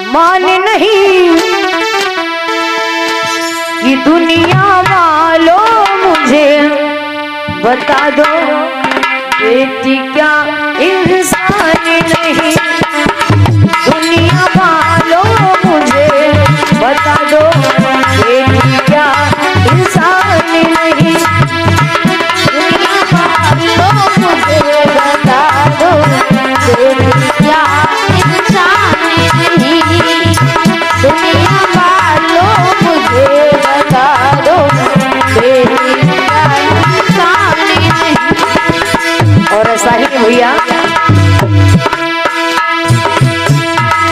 माने नहीं कि दुनिया वालों मुझे बता दो बेटी क्या इंसान नहीं। दुनिया वालों मुझे बता दो बेटी क्या इंसान नहीं। दुनिया वालों मुझे बता दो बेटी क्या इंसान नहीं। दुनिया वालों मुझे बता दो बेटी क्या इंसान नहीं। और ऐसा ही भैया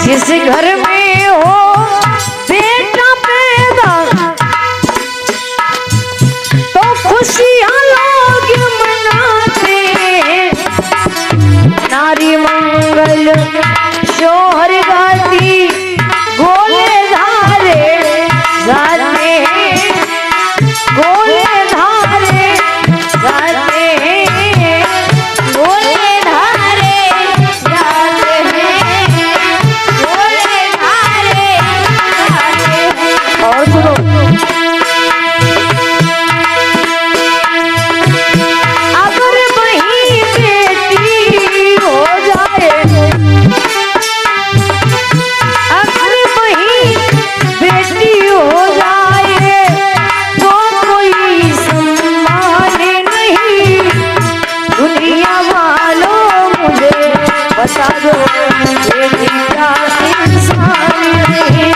जिस घर में हो बेटा पैदा तो खुशियां लोग मनाते। नारी मंगल शोहर गाती गोले धारे जाते। गोले धारे जाते। गोले धारे जाते हैं। गोले धारे जाते हैं। और सुनो अगर वही बेटी हो जाए, अगर वही बेटी हो जाए तो कोई सम्मान नहीं। दुनिया वालों मुझे बता दो बेटी क्या इंसान नहीं।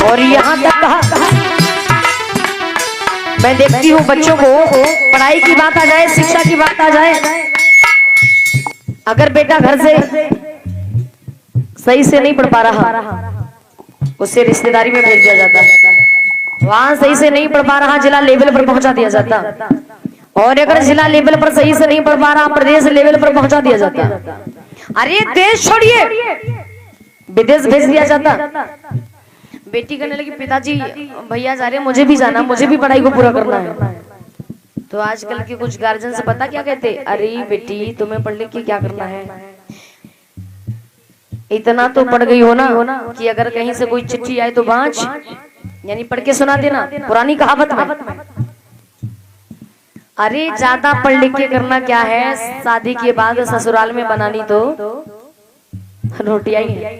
और यहाँ तक कहा मैं देखती हूँ बच्चों को पढ़ाई की बात आ जाए, शिक्षा की बात आ जाए, अगर बेटा घर से सही से नहीं पढ़ पा रहा उससे रिश्तेदारी में भेज दिया जाता है। वहां सही से नहीं पढ़ पा रहा जिला लेवल पर पहुंचा दिया जाता। और अगर जिला लेवल पर सही से नहीं पढ़ पा रहा प्रदेश लेवल पर पहुंचा दिया जाता। अरे देश छोड़िए विदेश भेज दिया जाता। बेटी कहने लगी पिताजी भैया जा रहे हैं, मुझे भी जाना, मुझे भी पढ़ाई को पूरा करना है। तो आजकल के कुछ गार्जियन से पता क्या कहते, अरे बेटी तुम्हें पढ़ लिख के क्या करना है, इतना तो पढ़ गई हो ना कि अगर कहीं से कोई चिट्ठी आए तो बाँच, यानी पढ़ के सुना देना, पुरानी कहावत में। अरे ज्यादा पढ़ लिख के करना क्या है, शादी के बाद ससुराल में बनानी तो रोटियां ही है।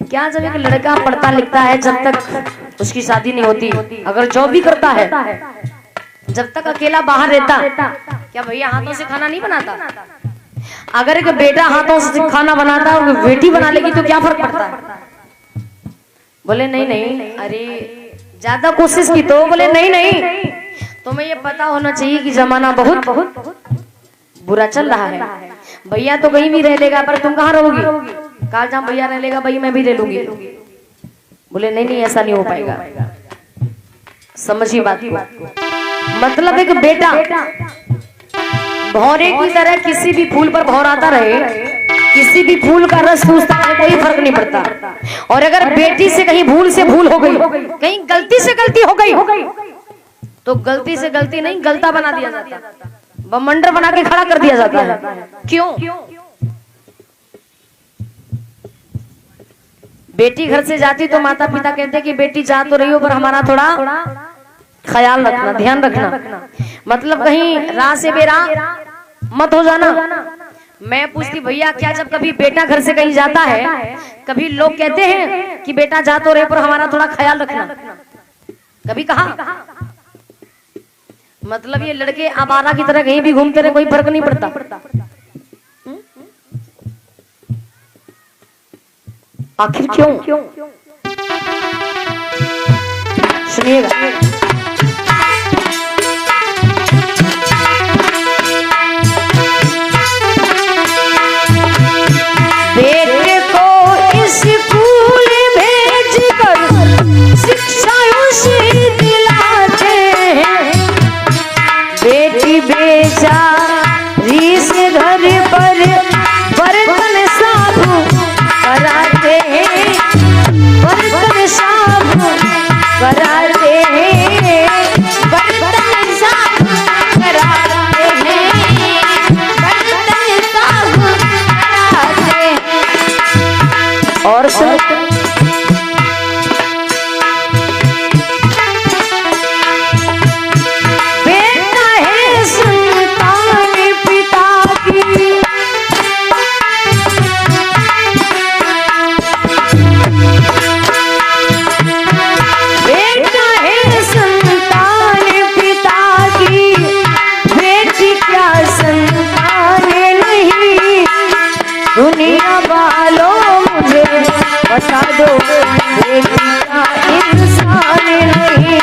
क्या जब एक लड़का पढ़ता लिखता है जब तक उसकी शादी नहीं होती, अगर जॉब भी करता है जब तक अकेला बाहर रहता, क्या भैया हाथों से खाना नहीं बनाता? अगर एक बेटा हाथों से खाना बनाता और बेटी बना लेगी तो क्या फर्क पड़ता है? बोले नहीं नहीं, अरे ज्यादा कोशिश की तो बोले नहीं नहीं, तुम्हें ये पता होना चाहिए कि जमाना बहुत बहुत बुरा चल रहा है। भैया तो कहीं भी रह लेगा पर तुम कहाँ रहोगी? कहा जहाँ भैया रह लेगा भाई मैं भी रह लूंगी। बोले नहीं नहीं ऐसा नहीं हो पाएगा। समझिए बात को। मतलब एक बेटा भौरे की तरह किसी भी फूल पर भौराता रहे, किसी भी फूल का रस चूसता है, कोई फर्क नहीं पड़ता। और अगर बेटी से कहीं भूल से भूल हो गई, कहीं गलती से गलती हो गई तो गलती से गलती नहीं गलता बना दिया जाता, बमंडर बना के खड़ा कर दिया जाता है। क्यों? बेटी घर से जाती तो माता पिता कहते कि बेटी जा तो रही हो पर हमारा थोड़ा ख्याल रखना, ध्यान रखना, मतलब कहीं राह से बेराह मत हो जाना। मैं पूछती भैया क्या जब कभी बेटा घर से कहीं जाता है कभी लोग कहते हैं कि बेटा जा तो रहे पर हमारा थोड़ा ख्याल रखना? कभी कहा? मतलब ये लड़के आवारा की तरह कहीं भी घूमते रहे, कोई फर्क नहीं पड़ता। आखिर क्यों? सुनिएगा। बेटे को स्कूल भेजकर शिक्षा उसे दिलाते हैं, बेटी बेचारी से घर पर बर्तन साफ और सुन बेटा है संतान पिता की, बेटा है संतान पिता की, बेटी क्या संतान नहीं। दुनिया वालों मुझे बता दो बेटी क्या इंसान नहीं।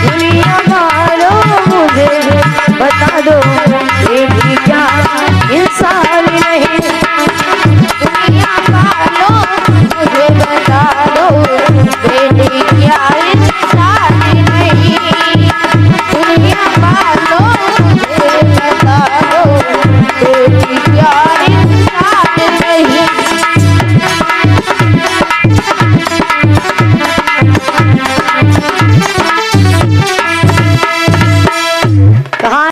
दुनिया वालों मुझे बता दो बेटी क्या इंसान नहीं। दुनिया वालों मुझे बता दो बेटी